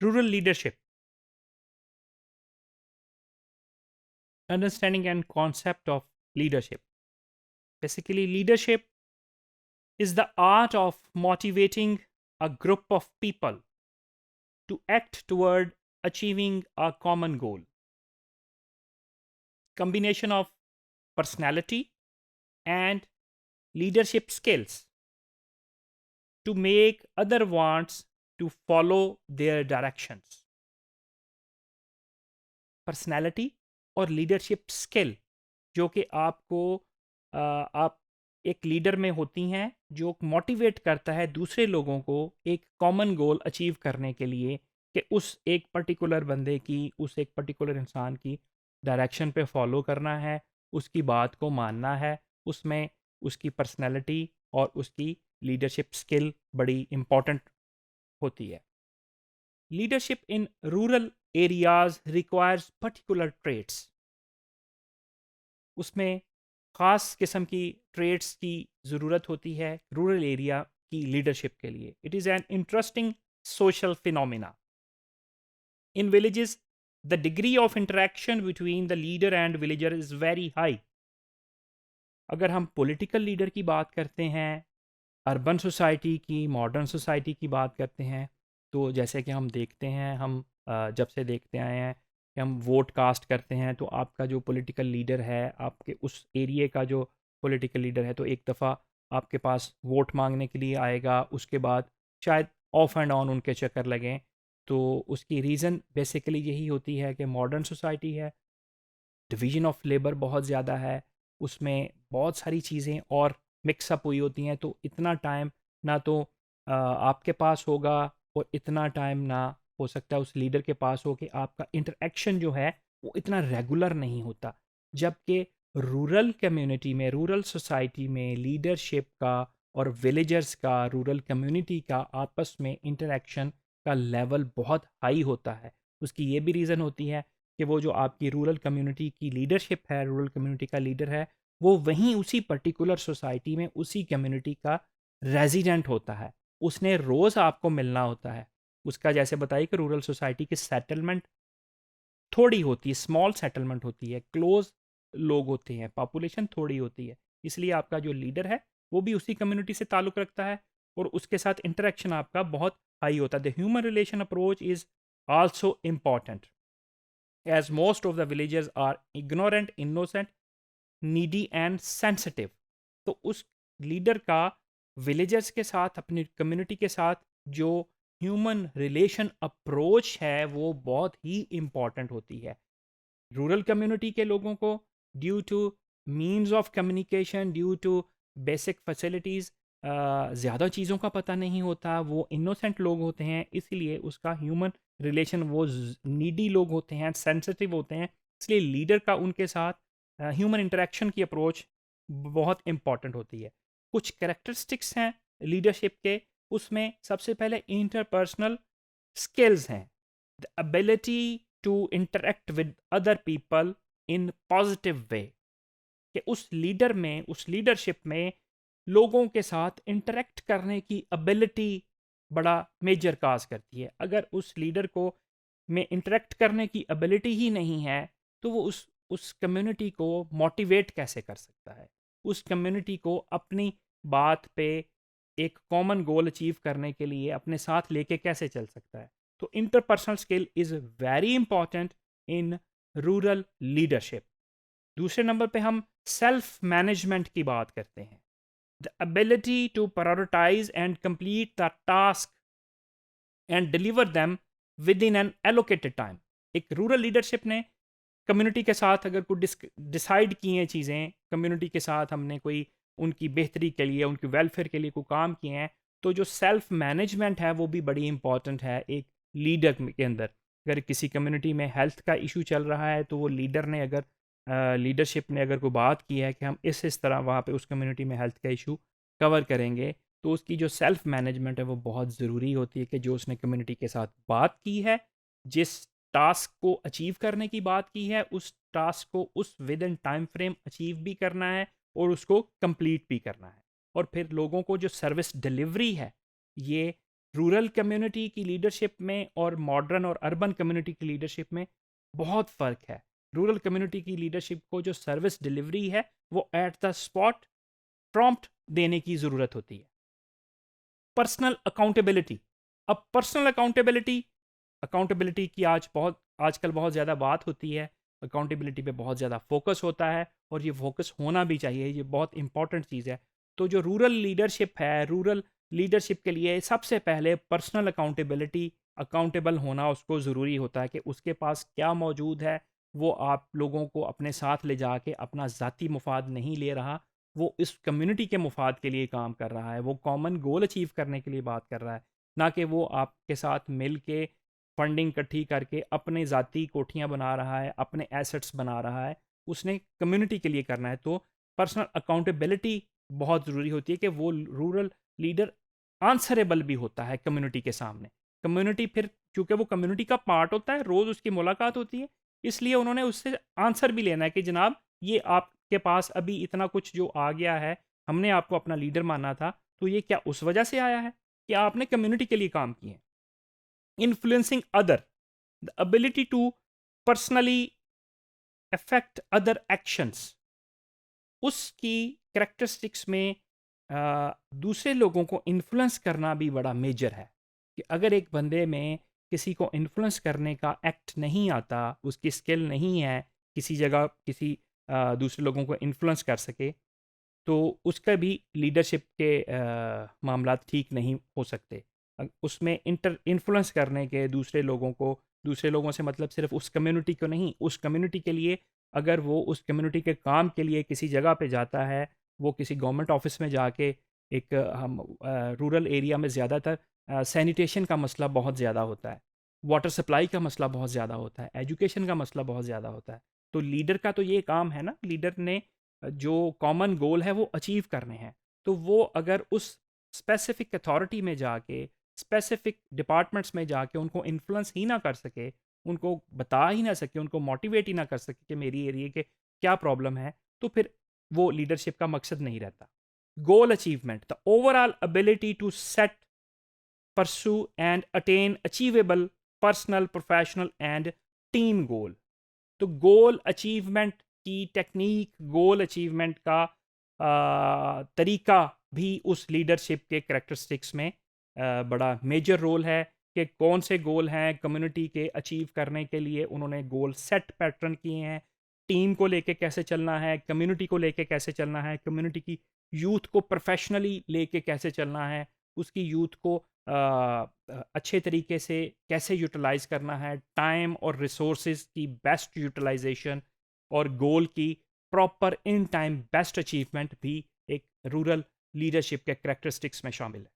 Rural leadership, understanding and concept of leadership. Basically, leadership is the art of motivating a group of people to act toward achieving a common goal. Combination of personality and leadership skills to make other wants to follow their directions. Personality और leadership skill जो कि आपको आप एक leader में होती हैं जो मोटिवेट करता है दूसरे लोगों को एक कॉमन गोल अचीव करने के लिए कि उस एक पर्टिकुलर बंदे की उस एक पर्टिकुलर इंसान की डायरेक्शन पे फॉलो करना है, उसकी बात को मानना है। उसमें उसकी पर्सनैलिटी और उसकी लीडरशिप स्किल बड़ी इम्पॉर्टेंट होती है। Leadership in rural areas requires particular traits. उसमें ख़ास किस्म की ट्रेड्स की ज़रूरत होती है रूरल एरिया की लीडरशिप के लिए। It is an interesting social phenomena. In villages the degree of interaction between the leader and villager is very high. अगर हम पॉलिटिकल लीडर की बात करते हैं, अर्बन सोसाइटी की, मॉडर्न सोसाइटी की बात करते हैं, तो जैसे कि हम देखते हैं, हम जब से देखते आए हैं कि हम वोट कास्ट करते हैं, तो आपका जो पॉलिटिकल लीडर है, आपके उस एरिए का जो पॉलिटिकल लीडर है, तो एक दफ़ा आपके पास वोट मांगने के लिए आएगा, उसके बाद शायद ऑफ एंड ऑन उनके चक्कर लगें। तो उसकी रीज़न बेसिकली यही होती है कि मॉडर्न सोसाइटी है, डिवीज़न ऑफ लेबर बहुत ज़्यादा है, उसमें बहुत सारी चीज़ें और मिक्सअप हुई होती हैं, तो इतना टाइम ना तो आपके पास होगा और इतना टाइम ना हो सकता है उस लीडर के पास हो कि आपका इंटरेक्शन जो है वो इतना रेगुलर नहीं होता। जबकि रूरल कम्युनिटी में, रूरल सोसाइटी में लीडरशिप का और विलेजर्स का, रूरल कम्युनिटी का आपस में इंटरेक्शन का लेवल बहुत हाई होता है। उसकी ये भी रीज़न होती है कि वो जो आपकी रूरल कम्युनिटी की लीडरशिप है, रूरल कम्युनिटी का लीडर है, वो वहीं उसी पर्टिकुलर सोसाइटी में उसी कम्युनिटी का रेजिडेंट होता है। उसने रोज़ आपको मिलना होता है। उसका जैसे बताइए कि रूरल सोसाइटी की सेटलमेंट थोड़ी होती है, स्मॉल सेटलमेंट होती है, क्लोज़ लोग होते हैं, पॉपुलेशन थोड़ी होती है। इसलिए आपका जो लीडर है, वो भी उसी कम्युनिटी से ताल्लुक़ रखता है और उसके साथ इंटरेक्शन आपका बहुत हाई होता है। The human relation approach is also important as most of the villagers are ignorant, innocent, needy and sensitive. तो उस लीडर का विलेजर्स के साथ, अपनी कम्युनिटी के साथ जो ह्यूमन रिलेशन अप्रोच है वो बहुत ही इम्पॉर्टेंट होती है। रूरल कम्युनिटी के लोगों को due to means of communication, due to basic facilities ज़्यादा चीज़ों का पता नहीं होता, वो इनोसेंट लोग होते हैं, इसीलिए उसका ह्यूमन रिलेशन वो नीडी लोग होते हैं, सेंसिटिव होते हैं, इसलिए लीडर का उनके साथ ह्यूमन इंटरेक्शन की अप्रोच बहुत इंपॉर्टेंट होती है। कुछ कैरेक्टरिस्टिक्स हैं लीडरशिप के, उसमें सबसे पहले इंटरपर्सनल स्किल्स हैं। The ability to interact with other people in positive way, कि उस लीडर में, उस लीडरशिप में लोगों के साथ इंटरेक्ट करने की एबिलिटी बड़ा मेजर काज करती है। अगर उस लीडर को में इंटरेक्ट करने की एबिलिटी ही नहीं है, तो वो उस कम्युनिटी को मोटिवेट कैसे कर सकता है, उस कम्युनिटी को अपनी बात पे एक कॉमन गोल अचीव करने के लिए अपने साथ लेके कैसे चल सकता है। तो interpersonal skill is very important in rural leadership. दूसरे नंबर पे हम सेल्फ मैनेजमेंट की बात करते हैं। The ability to prioritise and complete the task and deliver them within an allocated time. एक रूरल लीडरशिप ने कम्युनिटी के साथ अगर कोई डिसाइड किए हैं चीज़ें, कम्युनिटी के साथ हमने कोई उनकी बेहतरी के लिए, उनके वेलफेयर के लिए कोई काम किए हैं, तो जो सेल्फ मैनेजमेंट है वो भी बड़ी इंपॉर्टेंट है एक लीडर के अंदर। अगर किसी कम्युनिटी में हेल्थ का इशू चल रहा है, तो वो लीडर ने अगर लीडरशिप ने अगर कोई बात की है कि हम इस तरह वहाँ पे उस कम्युनिटी में हेल्थ का इशू कवर करेंगे, तो उसकी जो सेल्फ मैनेजमेंट है वो बहुत ज़रूरी होती है कि जो उसने कम्युनिटी के साथ बात की है, जिस टास्क को अचीव करने की बात की है, उस टास्क को उस with in time frame achieve भी करना है और उसको कंप्लीट भी करना है। और फिर लोगों को जो सर्विस डिलीवरी है, ये रूरल कम्युनिटी की लीडरशिप में और मॉडर्न और अर्बन कम्युनिटी की लीडरशिप में बहुत फ़र्क है। रूरल कम्युनिटी की लीडरशिप को जो सर्विस डिलीवरी है वो एट द स्पॉट प्रॉम्प्ट देने की ज़रूरत होती है। Personal accountability. अब पर्सनल अकाउंटेबिलिटी अकाउंटेबिलिटी की आजकल बहुत ज़्यादा बात होती है। अकाउंटेबिलिटी पे बहुत ज़्यादा फोकस होता है और ये फोकस होना भी चाहिए, ये बहुत इंपॉर्टेंट चीज़ है। तो जो रूरल लीडरशिप है, रूरल लीडरशिप के लिए सबसे पहले पर्सनल अकाउंटेबिलिटी, अकाउंटेबल होना उसको ज़रूरी होता है कि उसके पास क्या मौजूद है, वो आप लोगों को अपने साथ ले जाके अपना ज़ाती मुफाद नहीं ले रहा, वो इस कम्युनिटी के मुफाद के लिए काम कर रहा है, वो कॉमन गोल अचीव करने के लिए बात कर रहा है, ना कि वो आपके साथ मिल के फंडिंग इकट्ठी करके अपने ज़ाती कोठियाँ बना रहा है, अपने एसेट्स बना रहा है। उसने कम्युनिटी के लिए करना है। तो पर्सनल अकाउंटेबिलिटी बहुत ज़रूरी होती है कि वो रूरल लीडर आंसरेबल भी होता है कम्युनिटी के सामने। कम्युनिटी फिर चूँकि वो कम्युनिटी का पार्ट होता है, रोज़ उसकी मुलाकात होती है, इसलिए उन्होंने उससे आंसर भी लेना है कि जनाब ये आपके पास अभी इतना कुछ जो आ गया है, हमने आपको अपना लीडर माना था, तो ये क्या उस वजह से आया है कि आपने कम्युनिटी के लिए काम किए? Influencing other, the ability to personally affect other actions, उसकी कैरेक्टरिस्टिक्स में दूसरे लोगों को इन्फ्लुएंस करना भी बड़ा मेजर है। कि अगर एक बंदे में किसी को इन्फ्लुएंस करने का एक्ट नहीं आता, उसकी स्किल नहीं है किसी जगह किसी दूसरे लोगों को इन्फ्लुएंस कर सके, तो उसका भी लीडरशिप के मामला ठीक नहीं हो सकते। उसमें इंटर इन्फ्लुएंस करने के दूसरे लोगों से मतलब सिर्फ उस कम्युनिटी को नहीं, उस कम्युनिटी के लिए अगर वो उस कम्युनिटी के काम के लिए किसी जगह पे जाता है, वो किसी गवर्नमेंट ऑफिस में जाके एक हम रूरल एरिया में ज़्यादातर सैनिटेशन का मसला बहुत ज़्यादा होता है, वाटर सप्लाई का मसला बहुत ज़्यादा होता है, एजुकेशन का मसला बहुत ज़्यादा होता है। तो लीडर का तो ये काम है ना, लीडर ने जो कॉमन गोल है वो अचीव करने हैं। तो वो अगर उस स्पेसिफिक अथॉरिटी में जाके, स्पेसिफिक डिपार्टमेंट्स में जाके उनको इन्फ्लुएंस ही ना कर सके, उनको बता ही ना सके, उनको मोटिवेट ही ना कर सके कि मेरी एरिया के क्या प्रॉब्लम है, तो फिर वो लीडरशिप का मकसद नहीं रहता। Goal achievement, the overall ability to set, pursue and attain achievable personal, professional and team goal। तो गोल अचीवमेंट की टेक्निक, गोल अचीवमेंट का तरीका भी उस लीडरशिप के करेक्टरिस्टिक्स में बड़ा मेजर रोल है कि कौन से गोल हैं कम्युनिटी के अचीव करने के लिए, उन्होंने गोल सेट पैटर्न किए हैं, टीम को लेके कैसे चलना है, कम्युनिटी को लेके कैसे चलना है, कम्युनिटी की यूथ को प्रोफेशनली लेके कैसे चलना है, उसकी यूथ को अच्छे तरीके से कैसे यूटिलाइज करना है, टाइम और रिसोर्सेज की बेस्ट यूटिलाइजेशन और गोल की proper in time best achievement भी एक रूरल लीडरशिप के करेक्टरिस्टिक्स में शामिल है।